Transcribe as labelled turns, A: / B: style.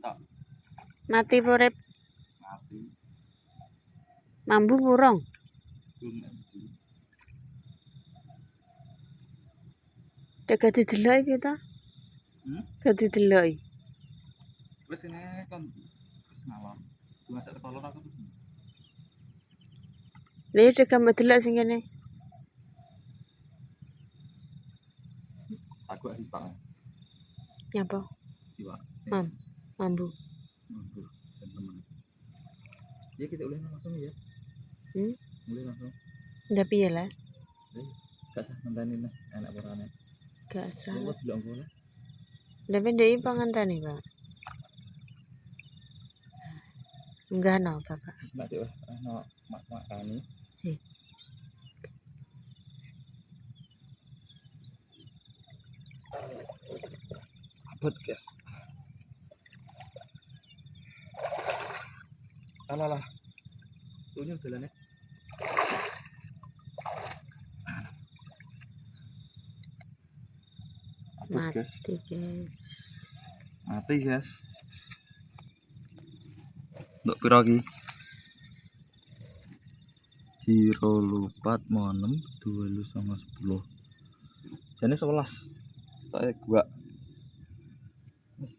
A: Tak
B: Mati urip.
A: mati.
B: Mambu burung. Dek dideloki piye ta? Gak dideloki.
A: Wis ini kan wis ngalor. Cuma sak kolor aku tuh.
B: Lha dek gak delok sing kene.
A: Aku hipak.
B: Nyapa?
A: Hipak.
B: Mambu.
A: Teman. Ya kita ulih langsung ya. Mulai langsung.
B: Ndak piye lah?
A: Gak sah ngenteni nah enak orane.
B: Gak sah.
A: Kok delok ngono.
B: Ndak ndek pangantane, Pak. Enggak no, Bapak.
A: Nek ono mak-mak kani. Abot, guys. Alah. Tunya dalane.
B: Mati, guys.
A: Mati, guys. Nduk pira iki? 04 6 2910. Jane 11. Stoke gua. Wis,